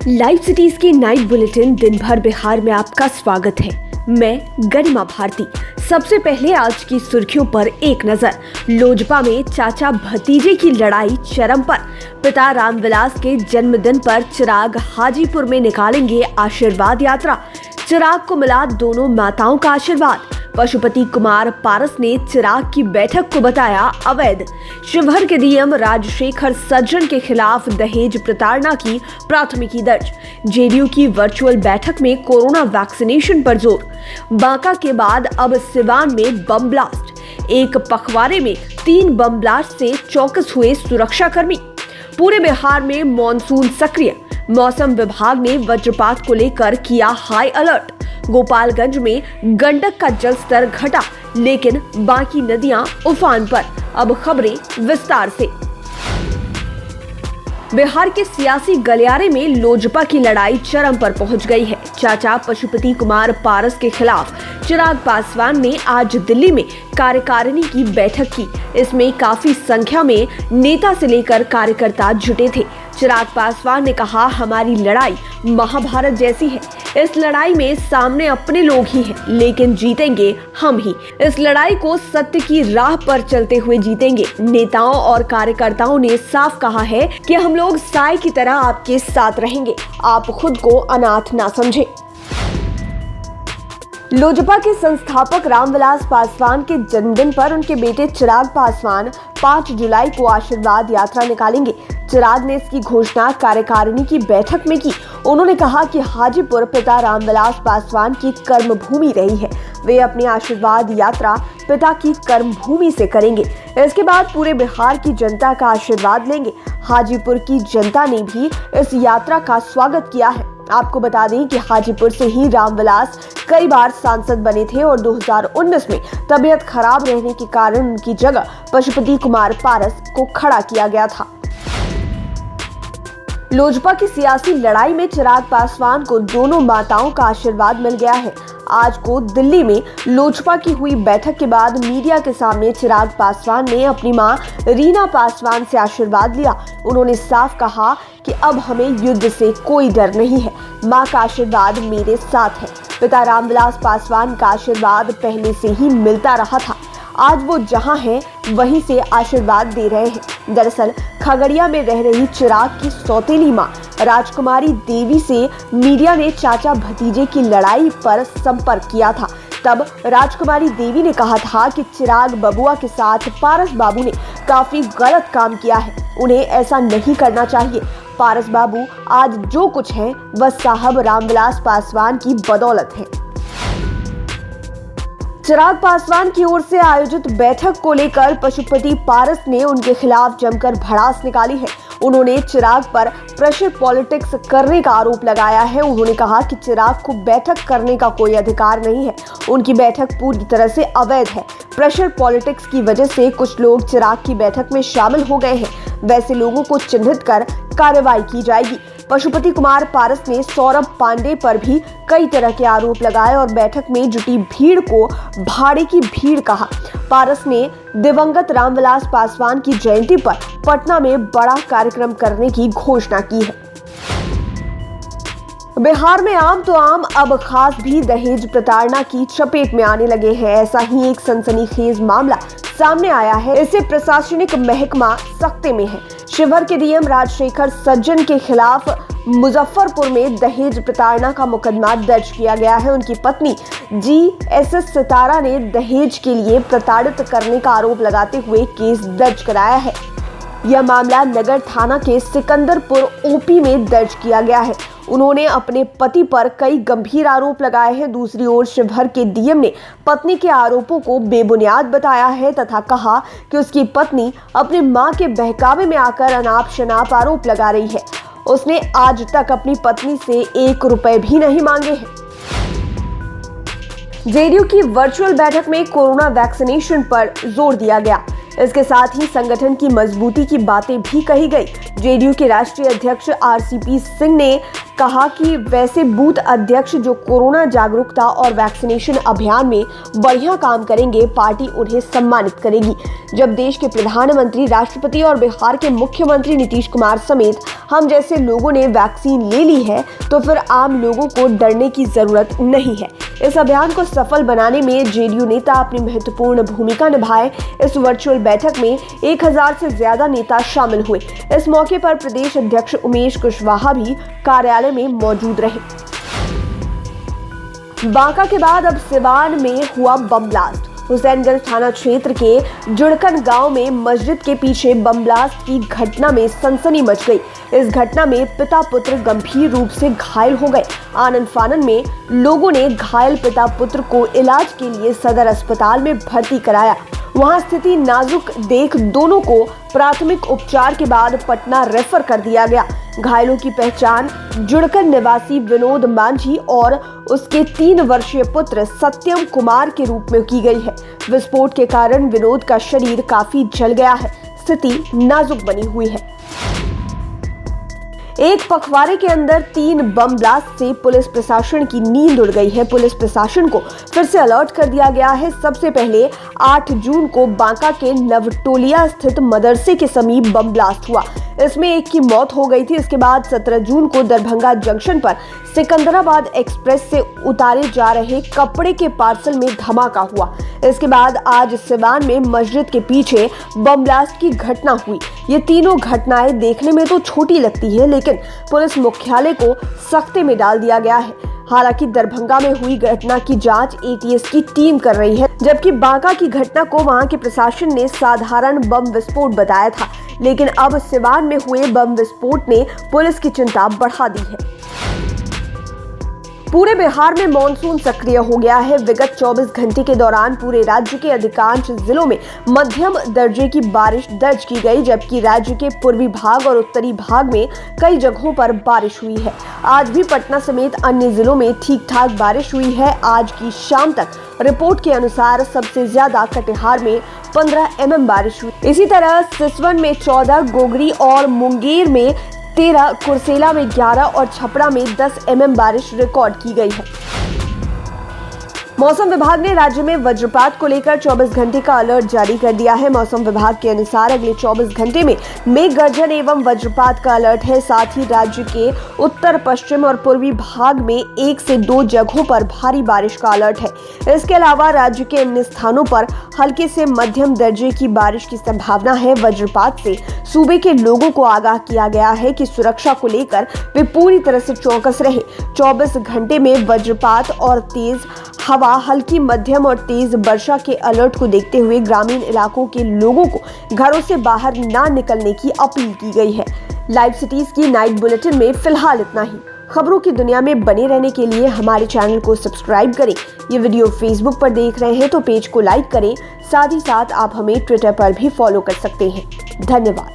Live cities के night bulletin दिन भर बिहार में आपका स्वागत है। मैं गरिमा भारती। सबसे पहले आज की सुर्खियों पर एक नजर। लोजपा में चाचा भतीजे की लड़ाई चरम पर। पिता रामविलास के जन्मदिन पर चिराग हाजीपुर में निकालेंगे आशीर्वाद यात्रा। चिराग को मिला दोनों माताओं का आशीर्वाद। पशुपति कुमार पारस ने चिराग की बैठक को बताया अवैध। शिवहर के डीएम राजशेखर सज्जन के खिलाफ दहेज प्रताड़ना की प्राथमिकी दर्ज। जेडीयू की वर्चुअल बैठक में कोरोना वैक्सीनेशन पर जोर। बांका के बाद अब सिवान में बम ब्लास्ट। एक पखवाड़े में 3 बम ब्लास्ट से चौकस हुए सुरक्षाकर्मी। पूरे बिहार में मॉनसून सक्रिय। मौसम विभाग ने वज्रपात को लेकर किया हाई अलर्ट। गोपालगंज में गंडक का जलस्तर घटा, लेकिन बाकी नदियां उफान पर। अब खबरें विस्तार से। बिहार के सियासी गलियारे में लोजपा की लड़ाई चरम पर पहुंच गई है। चाचा पशुपति कुमार पारस के खिलाफ चिराग पासवान ने आज दिल्ली में कार्यकारिणी की बैठक की। इसमें काफी संख्या में नेता से लेकर कार्यकर्ता जुटे थे। चिराग पासवान ने कहा, हमारी लड़ाई महाभारत जैसी है। इस लड़ाई में सामने अपने लोग ही हैं, लेकिन जीतेंगे हम ही। इस लड़ाई को सत्य की राह पर चलते हुए जीतेंगे। नेताओं और कार्यकर्ताओं ने साफ कहा है कि हम लोग साए की तरह आपके साथ रहेंगे। आप खुद को अनाथ ना समझें। लोजपा के संस्थापक रामविलास पासवान के जन्मदिन पर उनके बेटे चिराग पासवान 5 जुलाई को आशीर्वाद यात्रा निकालेंगे। चिराग ने इसकी घोषणा कार्यकारिणी की बैठक में की। उन्होंने कहा कि हाजीपुर पिता रामविलास पासवान की कर्मभूमि रही है। वे अपनी आशीर्वाद यात्रा पिता की कर्मभूमि से करेंगे। इसके बाद पूरे बिहार की जनता का आशीर्वाद लेंगे। हाजीपुर की जनता ने भी इस यात्रा का स्वागत किया है। आपको बता दें कि हाजीपुर से ही रामविलास कई बार सांसद बने थे और 2019 में तबीयत खराब रहने के कारण उनकी जगह पशुपति कुमार पारस को खड़ा किया गया था। लोजपा की सियासी लड़ाई में चिराग पासवान को दोनों माताओं का आशीर्वाद मिल गया है। आज को दिल्ली में लोजपा की हुई बैठक के बाद मीडिया के सामने चिराग पासवान ने अपनी मां रीना पासवान से आशीर्वाद लिया। उन्होंने साफ कहा कि अब हमें युद्ध से कोई डर नहीं है। मां का आशीर्वाद मेरे साथ है। पिता रामविलास पासवान का आशीर्वाद पहले से ही मिलता रहा था। आज वो जहां हैं वहीं से आशीर्वाद दे रहे हैं। दरअसल खगड़िया में रह रही चिराग की सौतेली मां राजकुमारी देवी से मीडिया ने चाचा भतीजे की लड़ाई पर संपर्क किया था। तब राजकुमारी देवी ने कहा था कि चिराग बबुआ के साथ पारस बाबू ने काफी गलत काम किया है। उन्हें ऐसा नहीं करना चाहिए। पारस बाबू आज जो कुछ है वह साहब रामविलास पासवान की बदौलत है। चिराग पासवान की ओर से आयोजित बैठक को लेकर पशुपति पारस ने उनके खिलाफ जमकर भड़ास निकाली है। उन्होंने चिराग पर प्रेशर पॉलिटिक्स करने का आरोप लगाया है। उन्होंने कहा कि चिराग को बैठक करने का कोई अधिकार नहीं है। उनकी बैठक पूरी तरह से अवैध है। प्रेशर पॉलिटिक्स की वजह से कुछ लोग चिराग की बैठक में शामिल हो गए हैं। वैसे लोगों को चिन्हित कर कार्रवाई की जाएगी। पशुपति कुमार पारस ने सौरभ पांडे पर भी कई तरह के आरोप लगाए और बैठक में जुटी भीड़ को भाड़े की भीड़ कहा। पारस ने दिवंगत रामविलास पासवान की जयंती पर पटना में बड़ा कार्यक्रम करने की घोषणा की है। बिहार में आम तो आम, अब खास भी दहेज प्रताड़ना की चपेट में आने लगे हैं। ऐसा ही एक सनसनीखेज मामला सामने आया है। इससे प्रशासनिक महकमा सख्ते में है। शिवहर के डीएम राजशेखर सज्जन के खिलाफ मुजफ्फरपुर में दहेज प्रताड़ना का मुकदमा दर्ज किया गया है। उनकी पत्नी GSS सितारा ने दहेज के लिए प्रताड़ित करने का आरोप लगाते हुए केस दर्ज कराया है। यह मामला नगर थाना के सिकंदरपुर OP में दर्ज किया गया है। उन्होंने अपने पति पर कई गंभीर आरोप लगाए हैं। दूसरी ओर शिवहर के डीएम ने पत्नी के आरोपों को बेबुनियाद बताया है तथा कहा कि उसकी पत्नी अपनी मां के बहकावे में आकर अनाप शनाप आरोप लगा रही है। उसने आज तक अपनी पत्नी से 1 रुपए भी नहीं मांगे हैं। जेडीयू की वर्चुअल बैठक में कोरोना वैक्सीनेशन पर जोर दिया गया। इसके साथ ही संगठन की मजबूती की बातें भी कही गई। जेडीयू के राष्ट्रीय अध्यक्ष RCP सिंह ने कहा कि वैसे बूथ अध्यक्ष जो कोरोना जागरूकता और वैक्सीनेशन अभियान में बढ़िया काम करेंगे, पार्टी उन्हें सम्मानित करेगी। जब देश के प्रधानमंत्री, राष्ट्रपति और बिहार के मुख्यमंत्री नीतीश कुमार समेत हम जैसे लोगों ने वैक्सीन ले ली है, तो फिर आम लोगों को डरने की जरूरत नहीं है। इस अभियान को सफल बनाने में जेडीयू नेता अपनी महत्वपूर्ण भूमिका निभाए। इस वर्चुअल बैठक में 1000 से ज्यादा नेता शामिल हुए। इस मौके पर प्रदेश अध्यक्ष उमेश कुशवाहा भी कार्यालय में मौजूद रहे। बांका के बाद अब सिवान में हुआ बम ब्लास्ट। हुसैनगंज थाना क्षेत्र के जुड़कन गांव में मस्जिद के पीछे बम ब्लास्ट की घटना में सनसनी मच गई। इस घटना में पिता पुत्र गंभीर रूप से घायल हो गए। आनन फानन में लोगों ने घायल पिता पुत्र को इलाज के लिए सदर अस्पताल में भर्ती कराया। वहां स्थिति नाजुक देख दोनों को प्राथमिक उपचार के बाद पटना रेफर कर दिया गया। घायलों की पहचान जुड़कन निवासी विनोद मांझी और उसके 3 वर्षीय पुत्र सत्यम कुमार के रूप में की गई है। विस्फोट के कारण विनोद का शरीर काफी जल गया है। स्थिति नाजुक बनी हुई है। एक पखवाड़े के अंदर 3 बम ब्लास्ट से पुलिस प्रशासन की नींद उड़ गई है। पुलिस प्रशासन को फिर से अलर्ट कर दिया गया है। सबसे पहले 8 जून को बांका के नवटोलिया स्थित मदरसे के समीप बम ब्लास्ट हुआ। इसमें एक की मौत हो गई थी। इसके बाद 17 जून को दरभंगा जंक्शन पर सिकंदराबाद एक्सप्रेस से उतारे जा रहे कपड़े के पार्सल में धमाका हुआ। इसके बाद आज सिवान में मस्जिद के पीछे बम ब्लास्ट की घटना हुई। ये तीनों घटनाएं देखने में तो छोटी लगती है, लेकिन पुलिस मुख्यालय को सख्ते में डाल दिया गया है। हालांकि दरभंगा में हुई घटना की जांच एटीएस की टीम कर रही है, जबकि बांका की घटना को वहां के प्रशासन ने साधारण बम विस्फोट बताया था। लेकिन अब सिवान में हुए बम विस्फोट ने पुलिस की चिंता बढ़ा दी है। पूरे बिहार में मॉनसून सक्रिय हो गया है। विगत 24 घंटे के दौरान पूरे राज्य के अधिकांश जिलों में मध्यम दर्जे की बारिश दर्ज की गई, जबकि राज्य के पूर्वी भाग और उत्तरी भाग में कई जगहों पर बारिश हुई है। आज भी पटना समेत अन्य जिलों में ठीक ठाक बारिश हुई है। आज की शाम तक रिपोर्ट के अनुसार सबसे ज्यादा कटिहार में 15 mm बारिश हुई। इसी तरह सिसवन में 14, गोगरी और मुंगेर में 13, कुर्सेला में 11 और छपरा में 10 mm बारिश रिकॉर्ड की गई है। मौसम विभाग ने राज्य में वज्रपात को लेकर 24 घंटे का अलर्ट जारी कर दिया है। मौसम विभाग के अनुसार अगले 24 घंटे में मेघ गर्जन एवं वज्रपात का अलर्ट है। साथ ही राज्य के उत्तर पश्चिम और पूर्वी भाग में 1 से 2 जगहों पर भारी बारिश का अलर्ट है। इसके अलावा राज्य के अन्य स्थानों पर हल्के से मध्यम दर्जे की बारिश की संभावना है। वज्रपात से सूबे के लोगों को आगाह किया गया है कि सुरक्षा को लेकर वे पूरी तरह से चौकस रहे। 24 घंटे में वज्रपात और तेज हवा, हल्की मध्यम और तेज वर्षा के अलर्ट को देखते हुए ग्रामीण इलाकों के लोगों को घरों से बाहर ना निकलने की अपील की गई है। लाइव सिटीज की नाइट बुलेटिन में फिलहाल इतना ही। खबरों की दुनिया में बने रहने के लिए हमारे चैनल को सब्सक्राइब करें। ये वीडियो फेसबुक पर देख रहे हैं तो पेज को लाइक करें। साथ ही साथ आप हमें ट्विटर पर भी फॉलो कर सकते हैं। धन्यवाद।